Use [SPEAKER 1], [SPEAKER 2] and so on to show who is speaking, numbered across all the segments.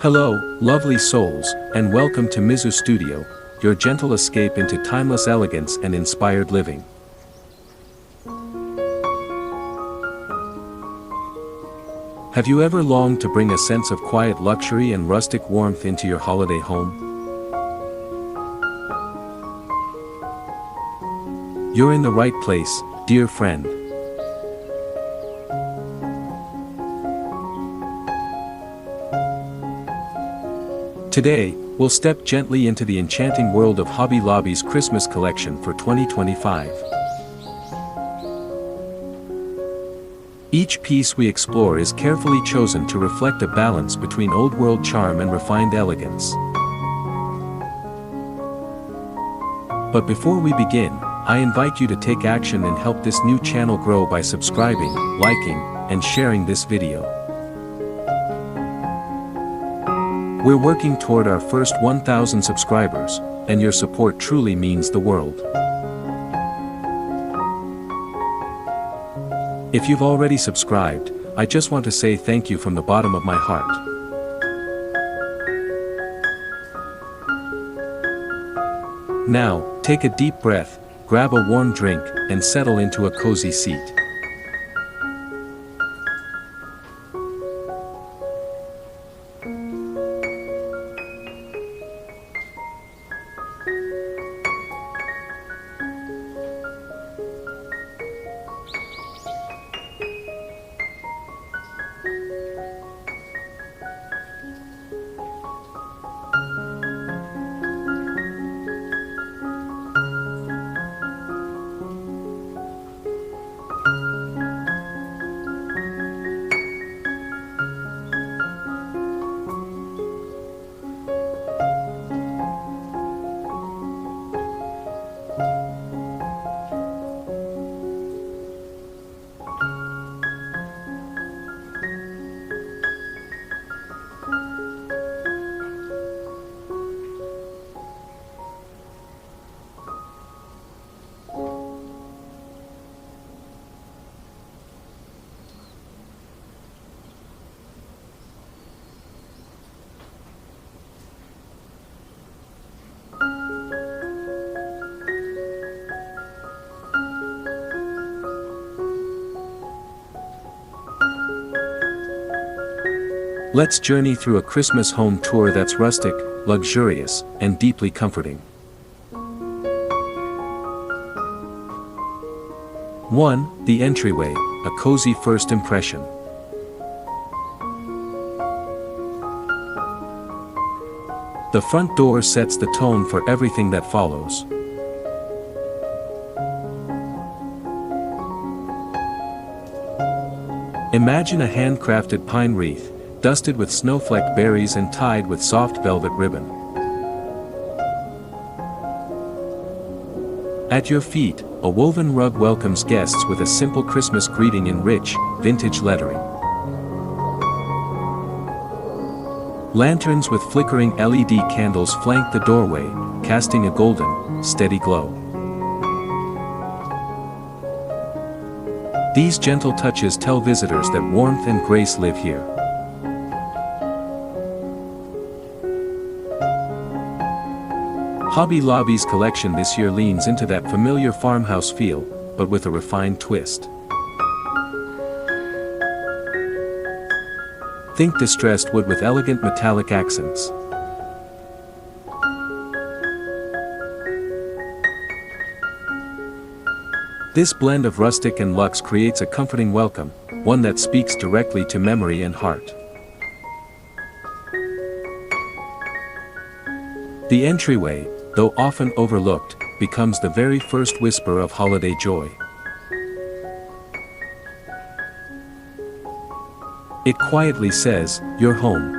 [SPEAKER 1] Hello, lovely souls, and welcome to Mizzu Studio, your gentle escape into timeless elegance and inspired living. Have you ever longed to bring a sense of quiet luxury and rustic warmth into your holiday home? You're in the right place, dear friend. Today, we'll step gently into the enchanting world of Hobby Lobby's Christmas collection for 2025. Each piece we explore is carefully chosen to reflect a balance between old-world charm and refined elegance. But before we begin, I invite you to take action and help this new channel grow by subscribing, liking, and sharing this video. We're working toward our first 1,000 subscribers, and your support truly means the world. If you've already subscribed, I just want to say thank you from the bottom of my heart. Now, take a deep breath, grab a warm drink, and settle into a cozy seat. Let's journey through a Christmas home tour that's rustic, luxurious, and deeply comforting. 1. The Entryway, a cozy first impression. The front door sets the tone for everything that follows. Imagine a handcrafted pine wreath, dusted with snowflake berries and tied with soft velvet ribbon. At your feet, a woven rug welcomes guests with a simple Christmas greeting in rich, vintage lettering. Lanterns with flickering LED candles flank the doorway, casting a golden, steady glow. These gentle touches tell visitors that warmth and grace live here. Hobby Lobby's collection this year leans into that familiar farmhouse feel, but with a refined twist. Think distressed wood with elegant metallic accents. This blend of rustic and luxe creates a comforting welcome, one that speaks directly to memory and heart. The entryway, though often overlooked, becomes the very first whisper of holiday joy. It quietly says, "You're home."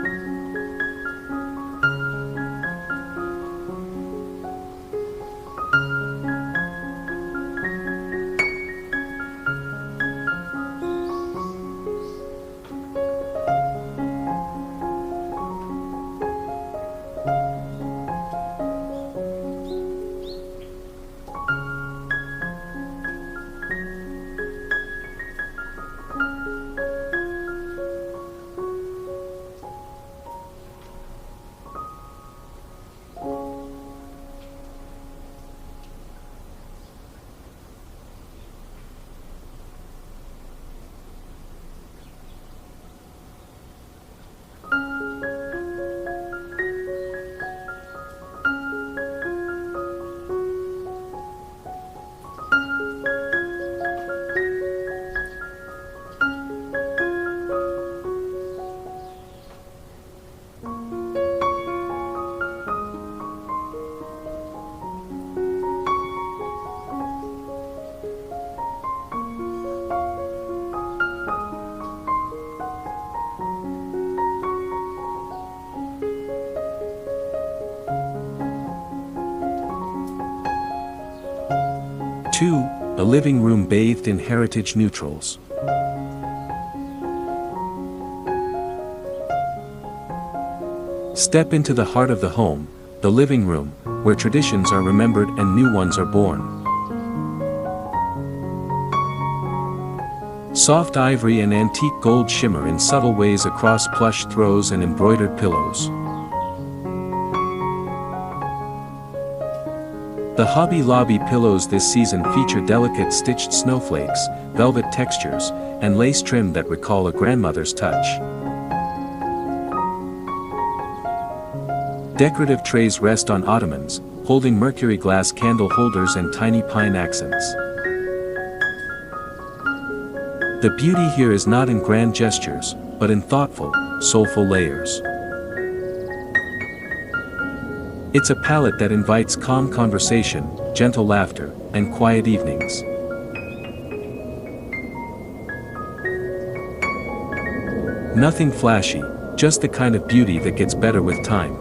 [SPEAKER 1] a living room bathed in heritage neutrals. Step into the heart of the home, the living room, where traditions are remembered and new ones are born. Soft ivory and antique gold shimmer in subtle ways across plush throws and embroidered pillows. The Hobby Lobby pillows this season feature delicate stitched snowflakes, velvet textures, and lace trim that recall a grandmother's touch. Decorative trays rest on ottomans, holding mercury glass candle holders and tiny pine accents. The beauty here is not in grand gestures, but in thoughtful, soulful layers. It's a palette that invites calm conversation, gentle laughter, and quiet evenings. Nothing flashy, just the kind of beauty that gets better with time.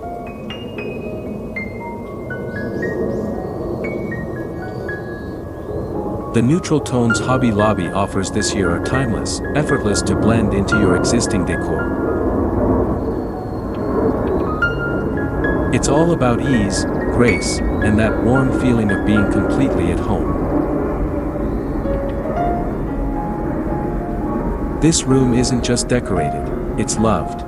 [SPEAKER 1] The neutral tones Hobby Lobby offers this year are timeless, effortless to blend into your existing decor. It's all about ease, grace, and that warm feeling of being completely at home. This room isn't just decorated, it's loved.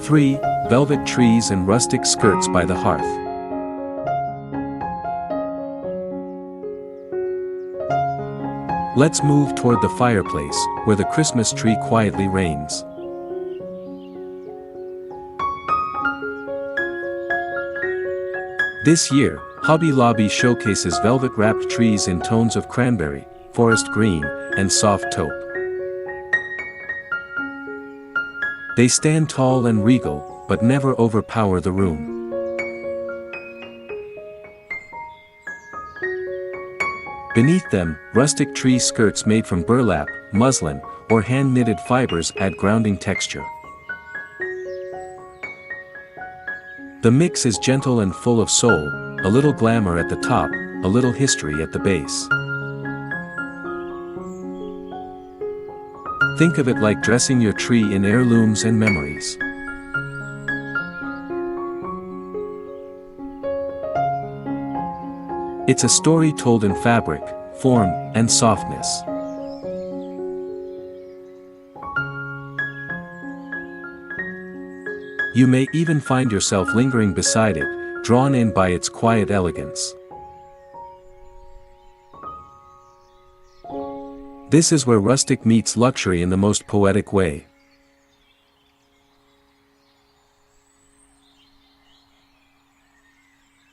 [SPEAKER 1] Three, velvet trees and rustic skirts by the hearth. Let's move toward the fireplace, where the Christmas tree quietly reigns. This year, Hobby Lobby showcases velvet-wrapped trees in tones of cranberry, forest green, and soft taupe. They stand tall and regal, but never overpower the room. Beneath them, rustic tree skirts made from burlap, muslin, or hand-knitted fibers add grounding texture. The mix is gentle and full of soul, a little glamour at the top, a little history at the base. Think of it like dressing your tree in heirlooms and memories. It's a story told in fabric, form, and softness. You may even find yourself lingering beside it, drawn in by its quiet elegance. This is where rustic meets luxury in the most poetic way.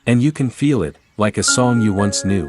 [SPEAKER 1] And you can feel it, like a song you once knew.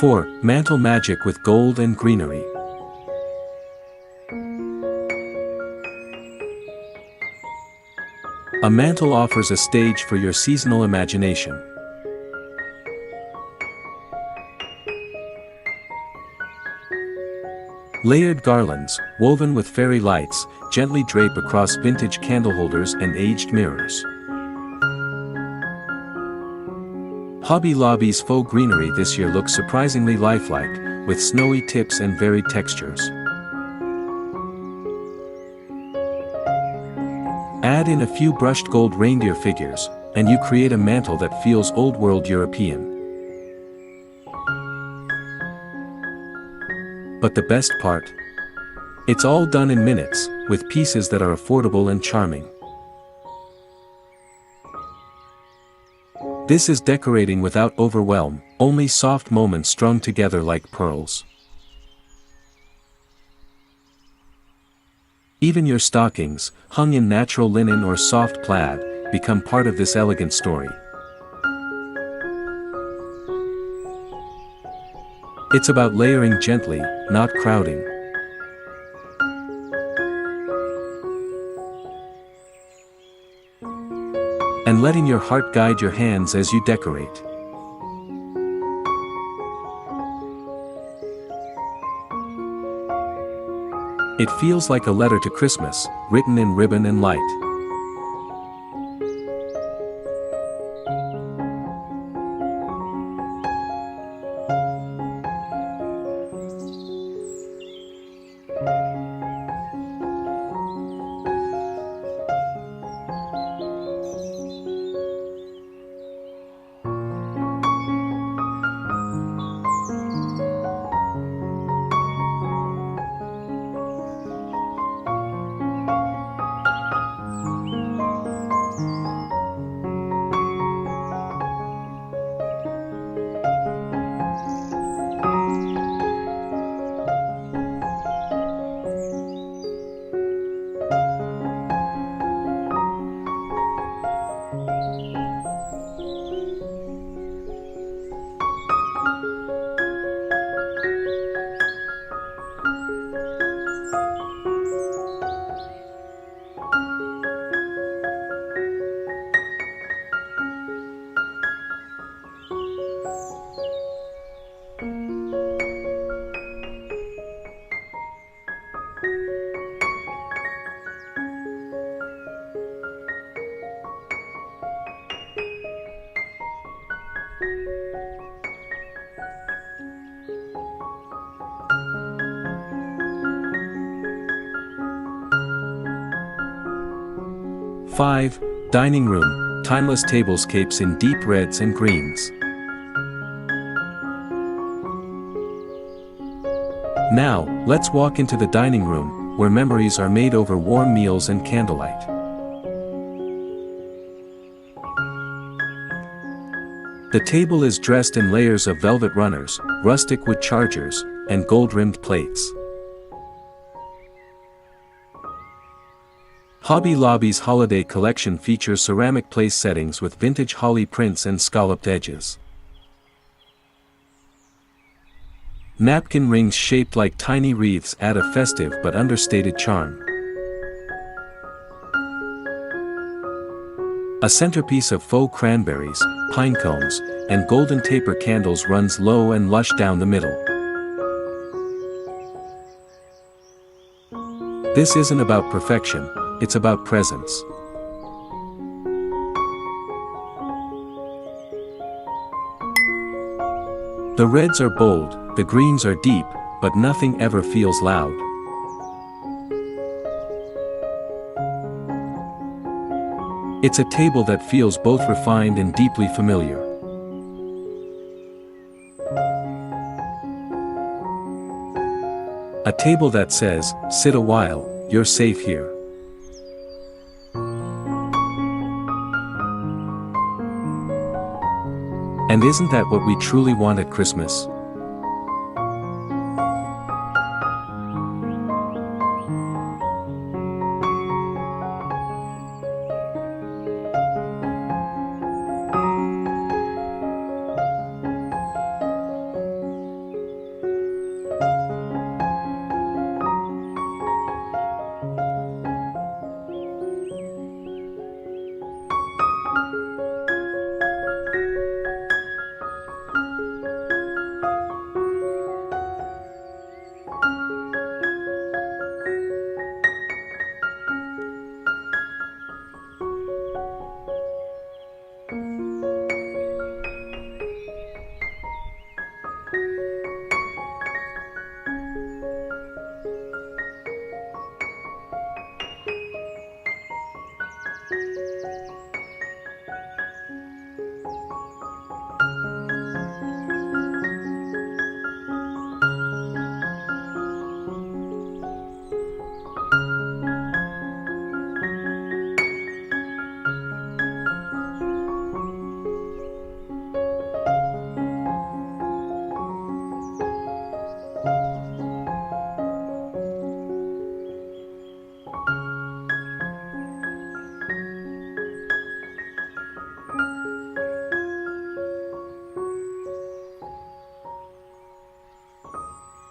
[SPEAKER 1] 4. Mantel magic with gold and greenery. A mantel offers a stage for your seasonal imagination. Layered garlands, woven with fairy lights, gently drape across vintage candle holders and aged mirrors. Hobby Lobby's faux greenery this year looks surprisingly lifelike, with snowy tips and varied textures. Add in a few brushed gold reindeer figures, and you create a mantel that feels old-world European. But the best part? It's all done in minutes, with pieces that are affordable and charming. This is decorating without overwhelm, only soft moments strung together like pearls. Even your stockings, hung in natural linen or soft plaid, become part of this elegant story. It's about layering gently, not crowding. And letting your heart guide your hands as you decorate. It feels like a letter to Christmas, written in ribbon and light. '5. Dining room, timeless tablescapes in deep reds and greens. Now, let's walk into the dining room, where memories are made over warm meals and candlelight. The table is dressed in layers of velvet runners, rustic wood chargers, and gold-rimmed plates. Hobby Lobby's holiday collection features ceramic place settings with vintage holly prints and scalloped edges. Napkin rings shaped like tiny wreaths add a festive but understated charm. A centerpiece of faux cranberries, pine cones, and golden taper candles runs low and lush down the middle. This isn't about perfection, it's about presence. The reds are bold, the greens are deep, but nothing ever feels loud. It's a table that feels both refined and deeply familiar. A table that says, "Sit a while, you're safe here." And isn't that what we truly want at Christmas?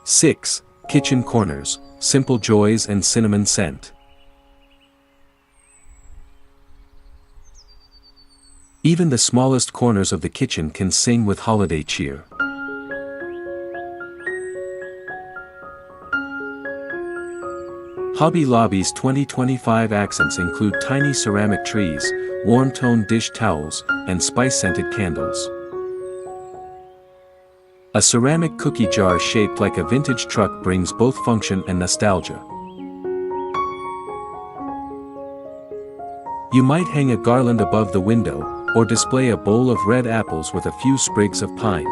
[SPEAKER 1] 6. Kitchen corners, simple joys and cinnamon scent. Even the smallest corners of the kitchen can sing with holiday cheer. Hobby Lobby's 2025 accents include tiny ceramic trees, warm-toned dish towels, and spice-scented candles. A ceramic cookie jar shaped like a vintage truck brings both function and nostalgia. You might hang a garland above the window, or display a bowl of red apples with a few sprigs of pine.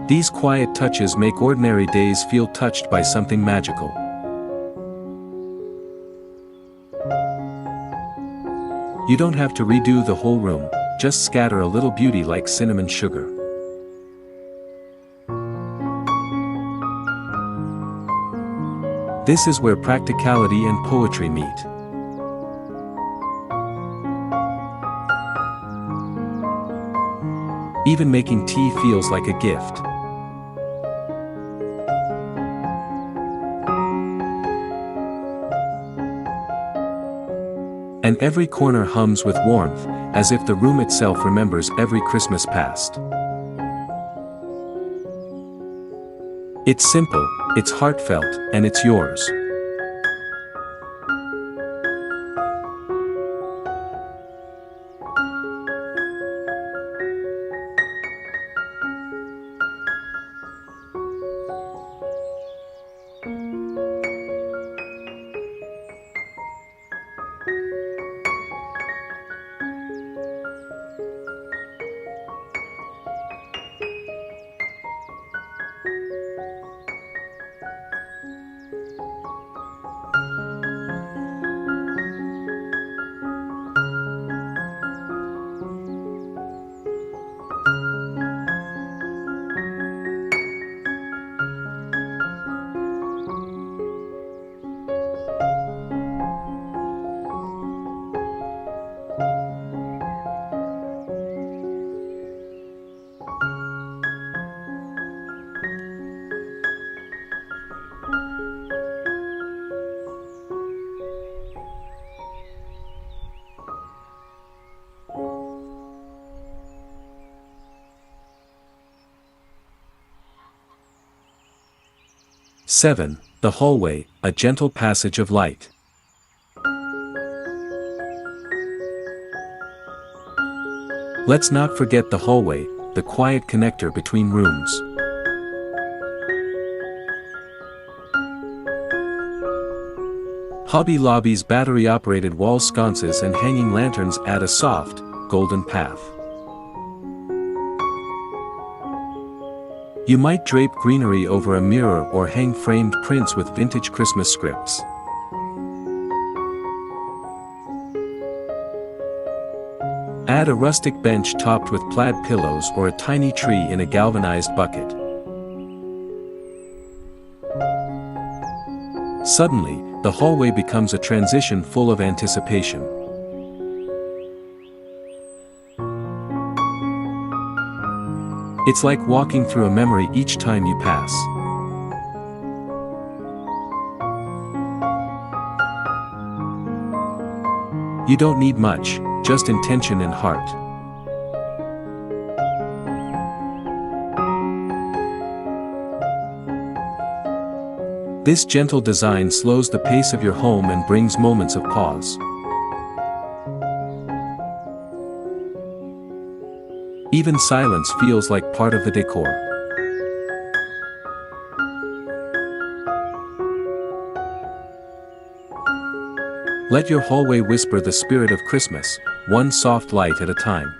[SPEAKER 1] These quiet touches make ordinary days feel touched by something magical. You don't have to redo the whole room, just scatter a little beauty like cinnamon sugar. This is where practicality and poetry meet. Even making tea feels like a gift. And every corner hums with warmth, as if the room itself remembers every Christmas past. It's simple, it's heartfelt, and it's yours. Seven. The hallway, a gentle passage of light. Let's not forget the hallway, the quiet connector between rooms. Hobby Lobby's battery-operated wall sconces and hanging lanterns add a soft, golden path. You might drape greenery over a mirror or hang framed prints with vintage Christmas scripts. Add a rustic bench topped with plaid pillows or a tiny tree in a galvanized bucket. Suddenly, the hallway becomes a transition full of anticipation. It's like walking through a memory each time you pass. You don't need much, just intention and heart. This gentle design slows the pace of your home and brings moments of pause. Even silence feels like part of the decor. Let your hallway whisper the spirit of Christmas, one soft light at a time.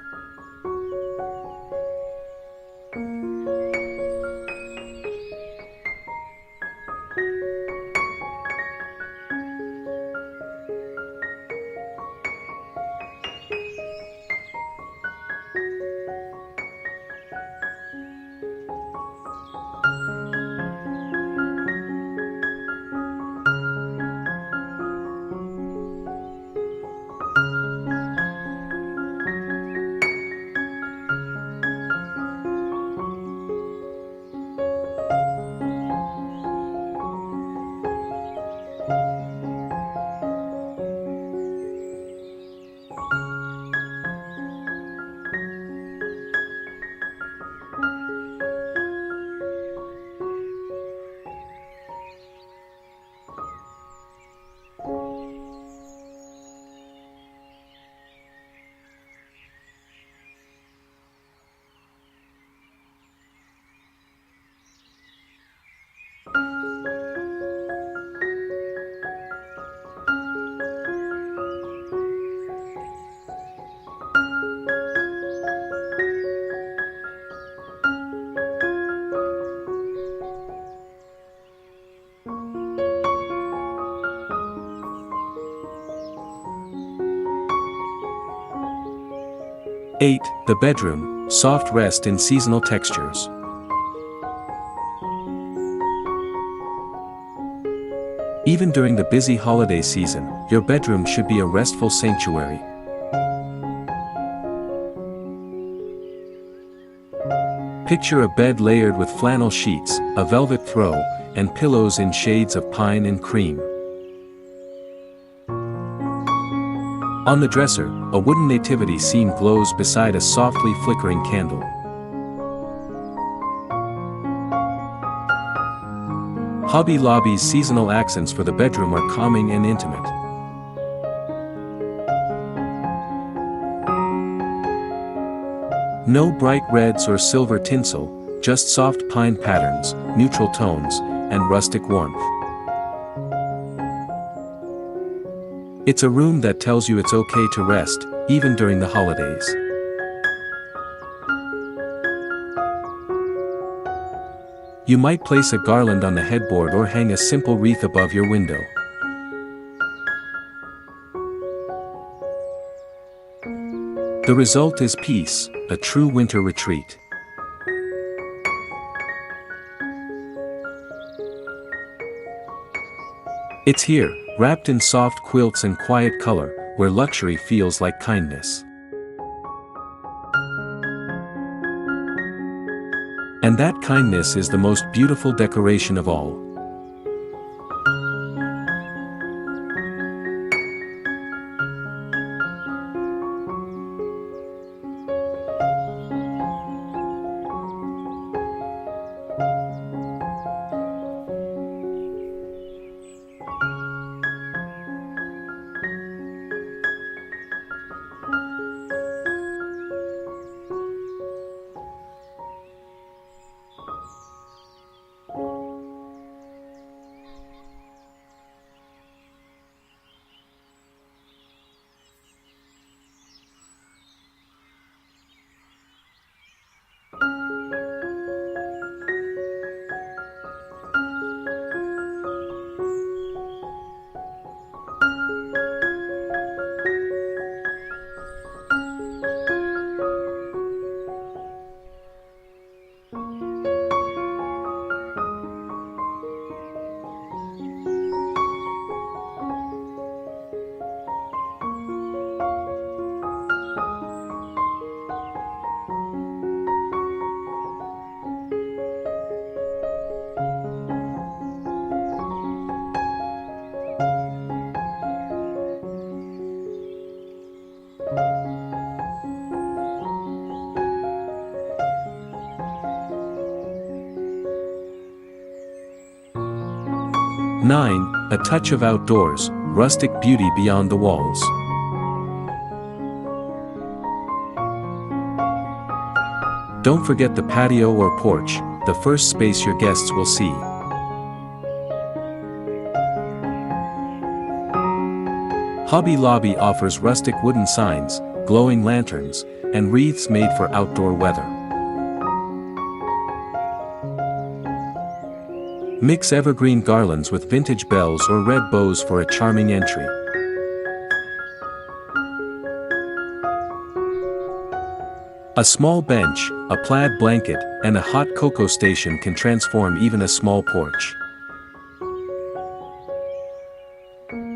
[SPEAKER 1] 8. The bedroom, soft rest in seasonal textures. Even during the busy holiday season, your bedroom should be a restful sanctuary. Picture a bed layered with flannel sheets, a velvet throw, and pillows in shades of pine and cream. On the dresser, a wooden nativity scene glows beside a softly flickering candle. Hobby Lobby's seasonal accents for the bedroom are calming and intimate. No bright reds or silver tinsel, just soft pine patterns, neutral tones, and rustic warmth. It's a room that tells you it's okay to rest, even during the holidays. You might place a garland on the headboard or hang a simple wreath above your window. The result is peace, a true winter retreat. It's here, wrapped in soft quilts and quiet color, where luxury feels like kindness. And that kindness is the most beautiful decoration of all. Nine. A touch of outdoors, rustic beauty beyond the walls. Don't forget the patio or porch, the first space your guests will see. Hobby Lobby offers rustic wooden signs, glowing lanterns, and wreaths made for outdoor weather. Mix evergreen garlands with vintage bells or red bows for a charming entry. A small bench, a plaid blanket, and a hot cocoa station can transform even a small porch.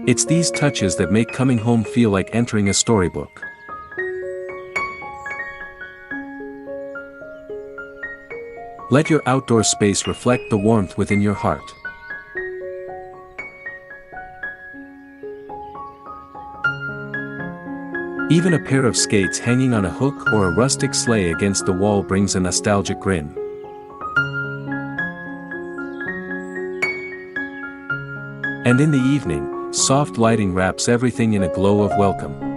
[SPEAKER 1] It's these touches that make coming home feel like entering a storybook. Let your outdoor space reflect the warmth within your heart. Even a pair of skates hanging on a hook or a rustic sleigh against the wall brings a nostalgic grin. And in the evening, soft lighting wraps everything in a glow of welcome.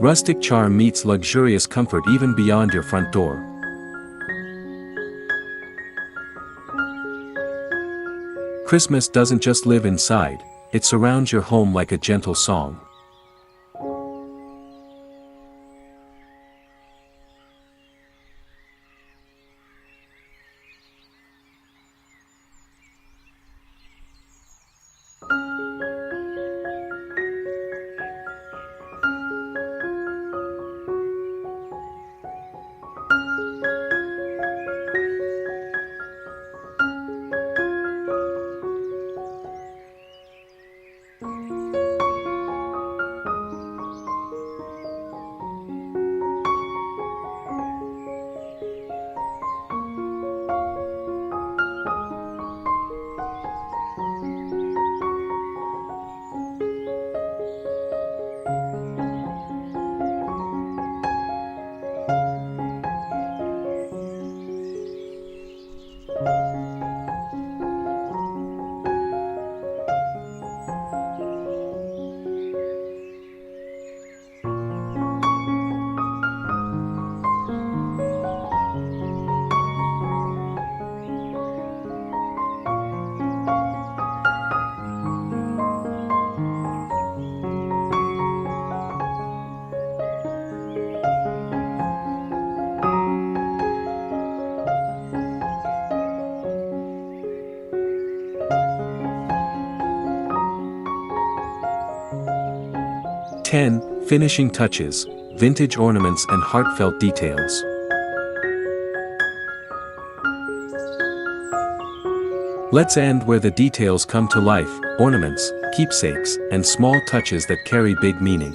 [SPEAKER 1] Rustic charm meets luxurious comfort even beyond your front door. Christmas doesn't just live inside, it surrounds your home like a gentle song. 10. Finishing touches, vintage ornaments and heartfelt details. Let's end where the details come to life, ornaments, keepsakes, and small touches that carry big meaning.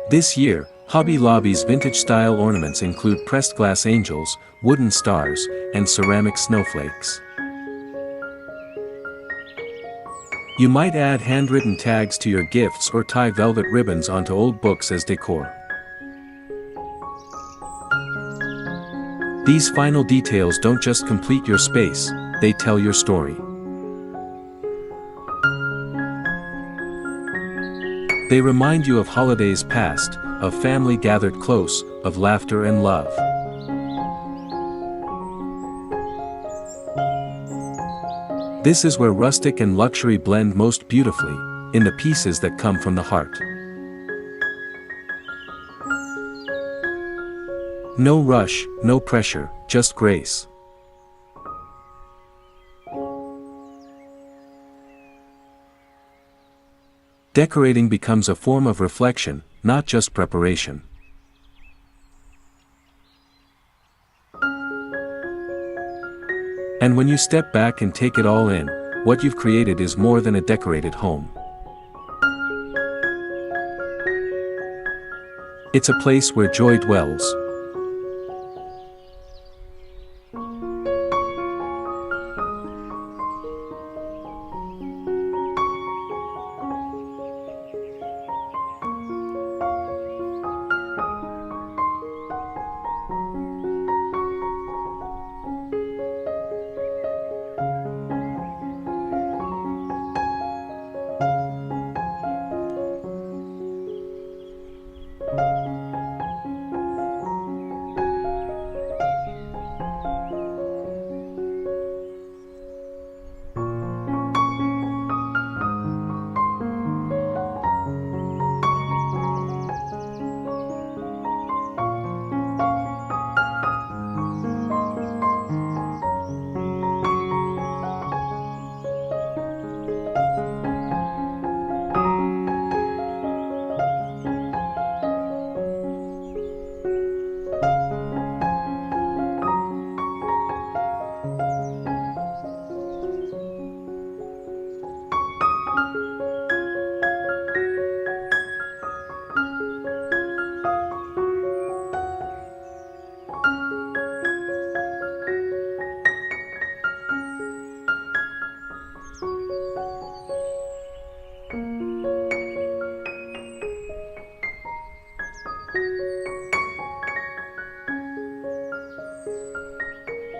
[SPEAKER 1] This year, Hobby Lobby's vintage-style ornaments include pressed glass angels, wooden stars, and ceramic snowflakes. You might add handwritten tags to your gifts or tie velvet ribbons onto old books as decor. These final details don't just complete your space, they tell your story. They remind you of holidays past, of family gathered close, of laughter and love. This is where rustic and luxury blend most beautifully, in the pieces that come from the heart. No rush, no pressure, just grace. Decorating becomes a form of reflection, not just preparation. And when you step back and take it all in, what you've created is more than a decorated home. It's a place where joy dwells.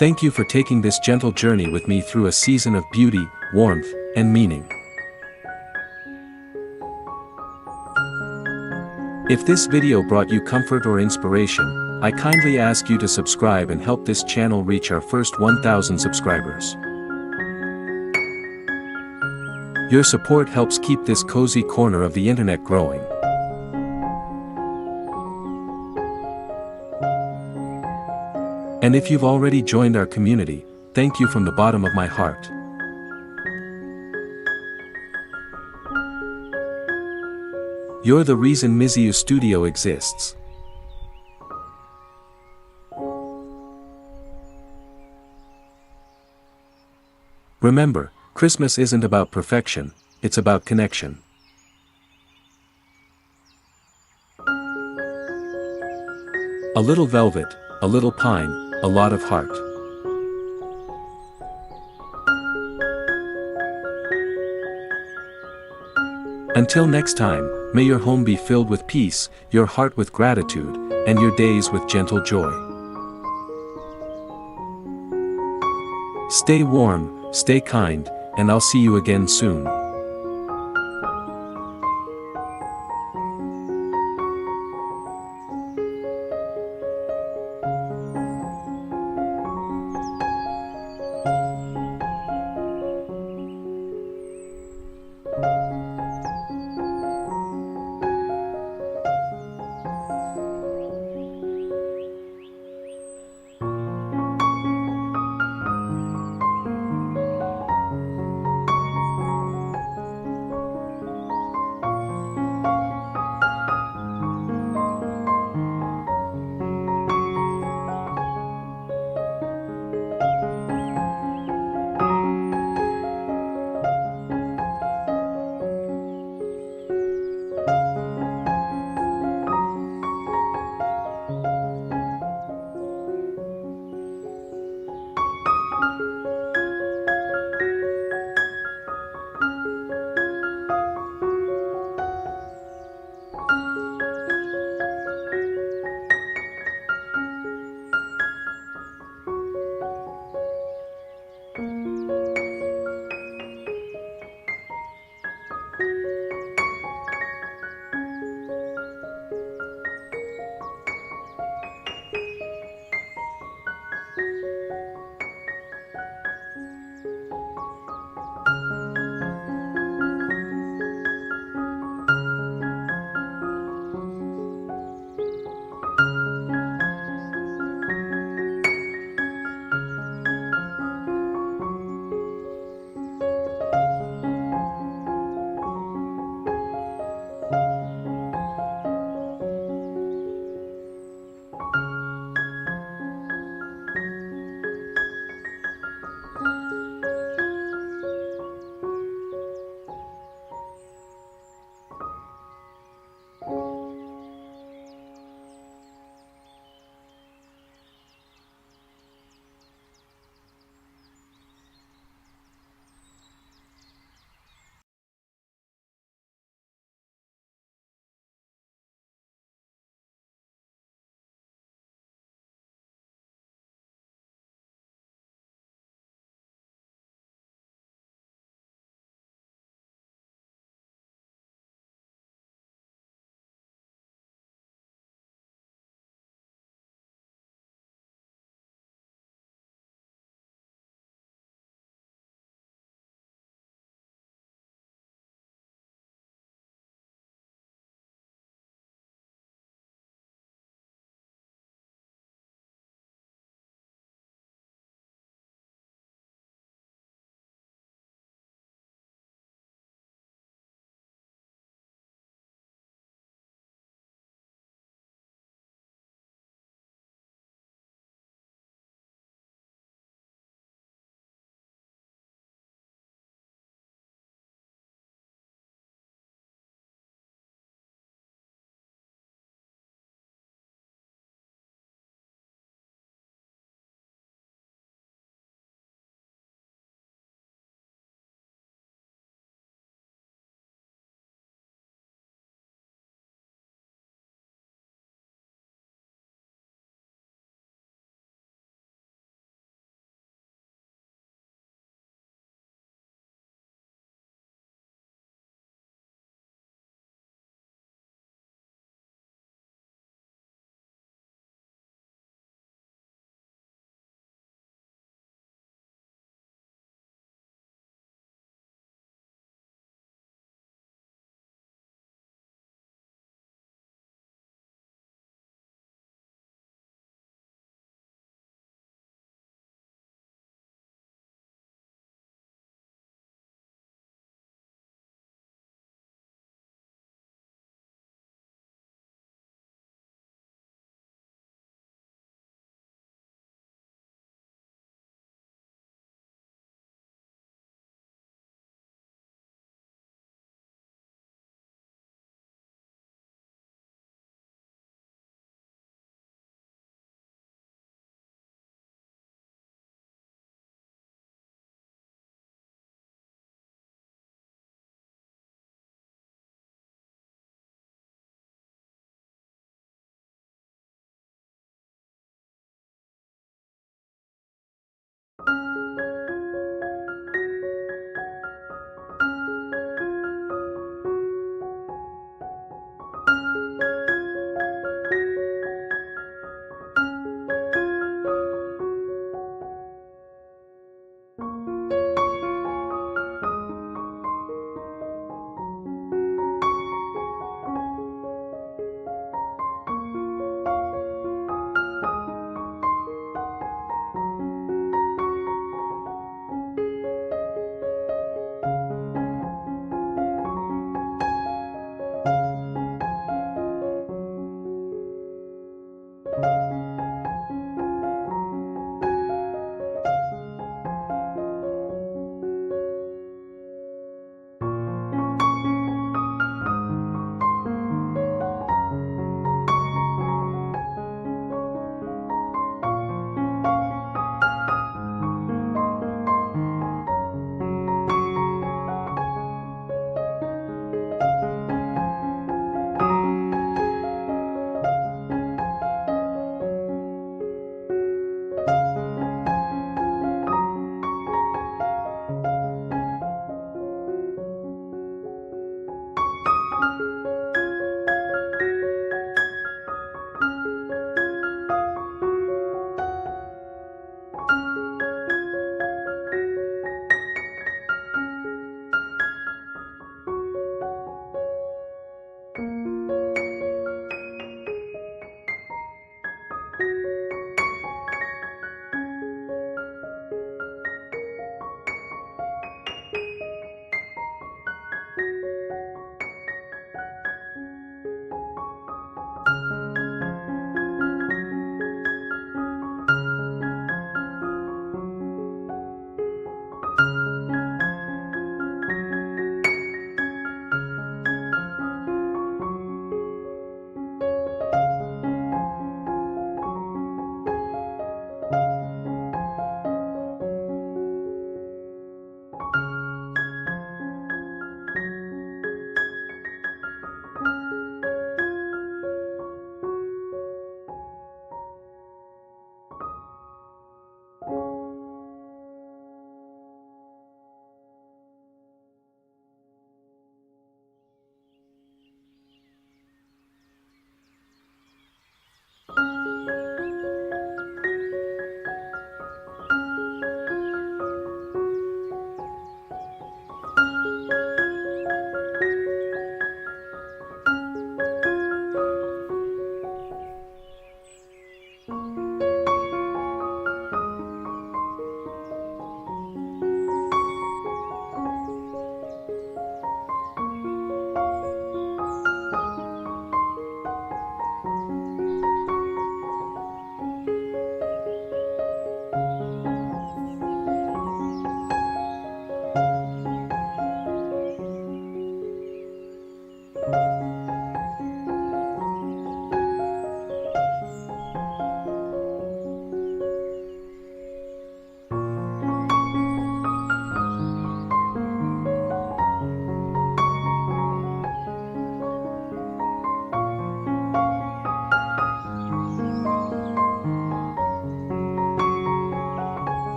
[SPEAKER 1] Thank you for taking this gentle journey with me through a season of beauty, warmth, and meaning. If this video brought you comfort or inspiration, I kindly ask you to subscribe and help this channel reach our first 1,000 subscribers. Your support helps keep this cozy corner of the internet growing. And if you've already joined our community, thank you from the bottom of my heart. You're the reason Mizzu Studio exists. Remember, Christmas isn't about perfection, it's about connection. A little velvet, a little pine, a lot of heart. Until next time, may your home be filled with peace, your heart with gratitude, and your days with gentle joy. Stay warm, stay kind, and I'll see you again soon.